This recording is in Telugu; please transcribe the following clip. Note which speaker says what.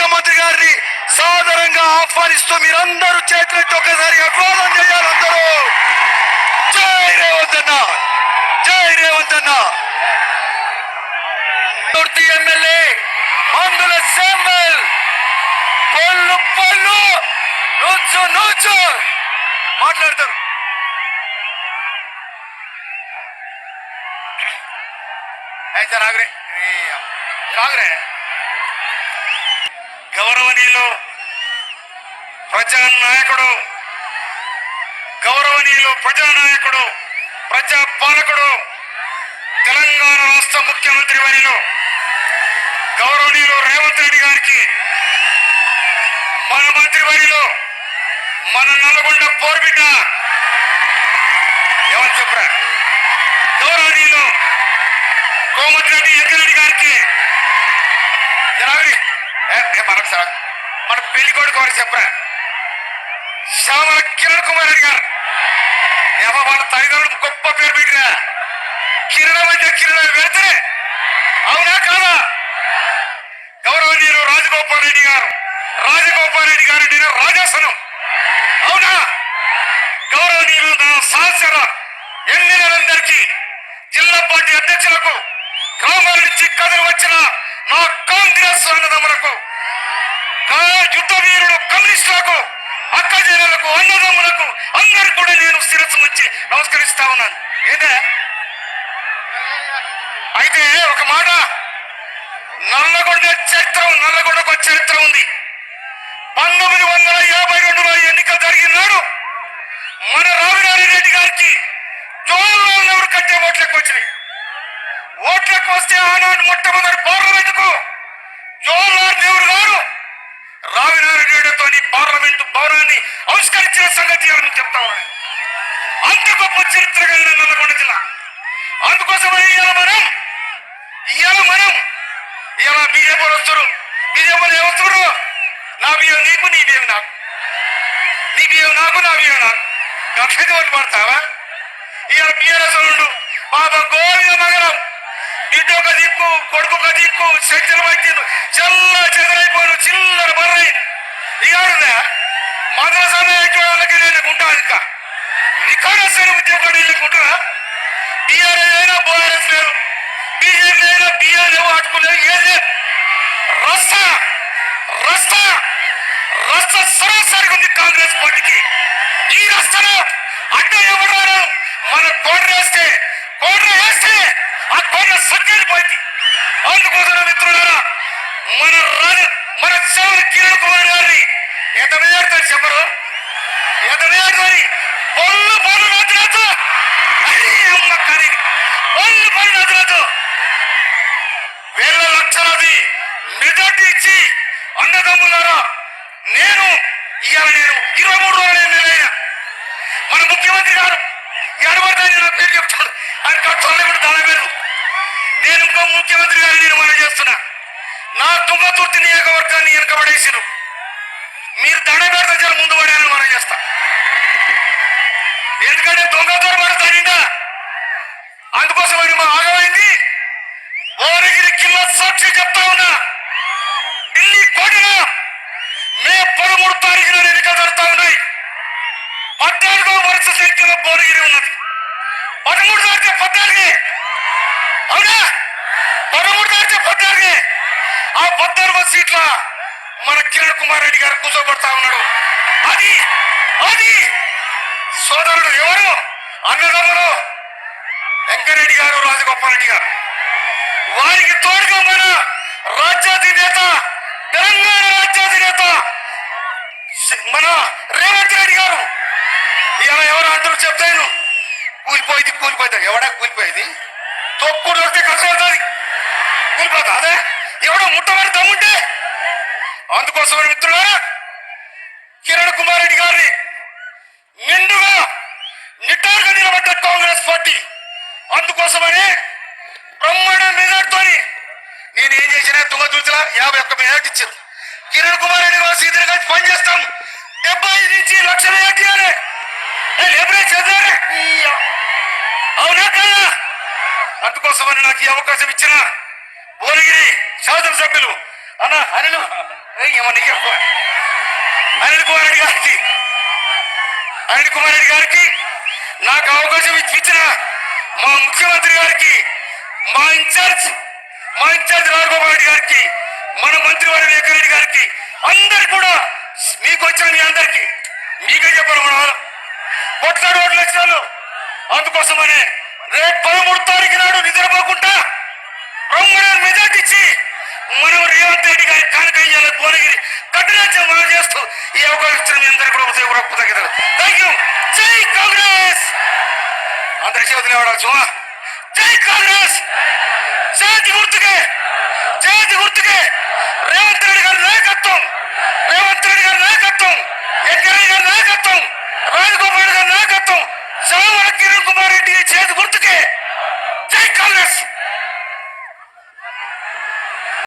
Speaker 1: ముఖ్యమంత్రి గారిని సాదరంగా ఆహ్వానిస్తూ మీరందరూ చేతులెత్తి ఒకసారి అభివాదం చేయాలి. అందరూ జై రేవంత్ అన్న, జై రేవంత్ అన్న. పూర్తి ఎమ్మెల్యే మందుల శాంబల్ పళ్ళు పళ్ళు నూచు నూచు మాట్లాడతారు. అయితే రాగరే రాగరే గౌరవనీయులు ప్రజానాయకుడు, గౌరవనీయులు ప్రజానాయకుడు, ప్రజాపాలకుడు, తెలంగాణ రాష్ట్ర ముఖ్యమంత్రి వర్యులు గౌరవనీయులు రేవంత్ రెడ్డి గారికి, మన మంత్రి వర్యులు, మన నల్గొండ పోర్బిడ్డ ఎవరు చెప్పరా గౌరవనీయులు కోమటిరెడ్డి వెంకరెడ్డి గారికి, మనకు సార్ మన పెళ్లి కొడుకు వారికి చెప్పరా శ్యామల కిరణ్ కుమార్ రెడ్డి గారు, వాళ్ళ తల్లిదండ్రులు గొప్ప పేరు పెట్టినా కిరణం అంటే కిరణం పెడితే అవునా కాదా. గౌరవనీయులు రాజగోపాల్ రెడ్డి గారు, రాజగోపాల్ రెడ్డి గారు నేను రాజాసనం అవునా. గౌరవనీయులు నా సహచర ఎమ్మెల్యేలందరికీ, జిల్లా పార్టీ అధ్యక్షులకు, గ్రామాల నుంచి కథలు వచ్చిన నా కాంగ్రెస్ అన్నదమ్ములకు, యుద్ధ వీరులు కమ్యూనిస్టులకు, అక్క చెల్లెలకు, అన్నదమ్ములకు అందరికి కూడా నేను శిరస్సు నుంచి నమస్కరిస్తా ఉన్నాను. ఏంటే అయితే ఒక మాట, నల్లగొండ చరిత్ర, నల్లగొండకు చరిత్ర ఉంది. 1952లో ఎన్నికలు జరిగిన నాడు మన రావినారెడ్డి గారికి జోహర్లాల్ నెహ్రూ కట్టే ఓట్లకు వచ్చినాయి. ఓట్లకు వస్తే ఆనాడు మొట్టమొదటి పార్లమెంట్ కు జవహర్లాల్ నెహ్రూ గారు రావినారెడ్డితో పార్లమెంటు భవనాన్ని ఆవిష్కరించిన సంగతి చెప్తా ఉన్నాను. అంత గొప్ప చరిత్ర కలిగిన నల్లగొండ జిల్లా. అందుకోసమే ఇలా బీజేపీ వస్తారు, బీజేపీ ఏమొస్తారు, నా బియ్యం నీకు, నీ బియ్యం నాకు, నీ బియ్యం నాకు, నా బియ్యం నాకు, గట్లయితే వాళ్ళు పడతావా. ఇవాళ బీఆర్ఎస్ ఉండు పాప గోవింద నగరం, బిడ్డ ఒక దిక్కు, కొడుకు ఒక దిక్కు, శక్తులు వైద్యులు చల్ల చెదరైపోయారు, చిల్లర బర్రై ఇక మందుల సమయానికి వాళ్ళకి లేకుంటా ఇంకా నిఖారసైన ఉద్యోగాలు వెళ్ళకుంటారా. బీఆర్ఎస్ అయినా బోఆర్ఎస్ లేదు, బీజేపీ అయినా బీఆర్ లేవు, అటుకులేవు, ఏది రస్తా రస్తా రస్తా సరాసరిగా ఉంది కాంగ్రెస్ పార్టీకి. ఈ రస్తాలో అడ్డ ఎవరు మన కోడ్ర వేస్తే ఆ కోడ్ర సగ్గలిపోయింది. అందుకోసం మిత్రులారా మన శ్యామల కిరణ్ కుమార్ గారిని ఎంత వేడుతారు చెప్పరు, ఎంత వేడుతారు పళ్ళు పళ్ళు నచ్చలేదు అమ్మ కానీ పళ్ళు పళ్ళు నచ్చలేదు. వేల లక్షలది మెజార్టీ ఇచ్చి అన్నదమ్ములారా నేను 23 రోజులు ఎమ్మెల్యే. మన ముఖ్యమంత్రి గారు ఎడబడతాను నా పేరు చెప్తాడు, ఆయన కట్టాలి కూడా దాని పేరు. నేను ఇంకో ముఖ్యమంత్రి గారిని నేను మనం చేస్తున్నా, నా తుంగతుర్తి నియోజకవర్గాన్ని వెనకబడేసిను, మీరు దండ పెడితే చాలా ముందు పడాలని మనం చేస్తా. ఎందుకంటే దొంగతోడు పడతానిందా, అందుకోసమని మా ఆగమైంది. ఓరగిరి కిల్ల సాక్షి చెప్తా ఉన్నా, ఢిల్లీ కోటలో మే 13 తారీఖున ఎన్నికలు జరుగుతా ఉన్నాయి. 14వ వరుస సంఖ్యలో భువనగిరి ఉన్నది. 13 తారీఖు 14 అవునా, 13 తారీఖు 14 ఆ 14వ సీట్ల మన కిరణ్ కుమార్ రెడ్డి గారు కూర్చోబడతా ఉన్నాడు. అది సోదరుడు ఎవరు అన్నదమ్ములు వెంకరెడ్డి గారు, రాజగోపాల్ రెడ్డి గారు, వారికి తోడుగా మన రాజ్యాధినేత, తెలంగాణ రాజ్యాధినేత మన రేవంత్ రెడ్డి గారు. ఇలా ఎవరు అందరూ చెప్తాను కూలిపోయింది ఎవడా కూలిపోయేది, తొక్కుడు వస్తే కష్టపడుతుంది, కూలిపోతా అదే ఎవడో ముట్టమని దమ్ముంటే. అందుకోసమని మిత్రులారా కిరణ్ కుమార్ రెడ్డి గారిని నిండుగా నిటారుగా నిలబడ్డ కాంగ్రెస్ పార్టీ. అందుకోసమని బ్రహ్మాండ మెజార్టీతో నేనేం చేసినా తుంగతుర్తిలా 51 మెజార్టీ ఇచ్చారు. కిరణ్ కుమార్ రెడ్డి గారు సీనియర్ కలిసి పని చేస్తాం, 75 నుంచి 1,00,000 మెజార్టీ ఇవ్వాలి. ఎప్పుడే చదివారే అవునా కదా. అందుకోసమని నాకు ఈ అవకాశం ఇచ్చిన భువనగిరి శాసనసభ్యులు అన్న అనిల్ నీకు ఎక్కువ అనిల్ కుమార్ రెడ్డి గారికి నాకు అవకాశం ఇచ్చిన మా ముఖ్యమంత్రి గారికి మా ఇన్ఛార్జ్ రాజగోపాల్ రెడ్డి గారికి మన మంత్రివారి వెంకరెడ్డి గారికి అందరికి కూడా మీకు వచ్చిన మీ అందరికి మీకే చెప్పారు మన వాళ్ళు కొట్లాడు 1 లక్షలు. అందుకోసమనే రేపు 13 తారీఖు నాడు నిద్రపోకుండా బ్రహ్మణ మెజార్టీ ఇచ్చి మనం రేవంత్ రెడ్డి గారి కానకయ్యాల భువనగిరి కఠినాచం మనం చేస్తూ ఈ అవకాశం ఇచ్చిన మీ అందరికీ కూడా హృదయపూర్వక థ్యాంక్ యూ. జై కాంగ్రెస్. అందరి చేతులు ఇవ్వడం సుమా. జై కాంగ్రెస్. జాతి గుర్తుకే రేవంత్ రెడ్డి గారి నాయకత్వం, వెంకయ్య గారి నాయకత్వం, రాజగోపాల్ గారి నాయకత్వం, సామరకి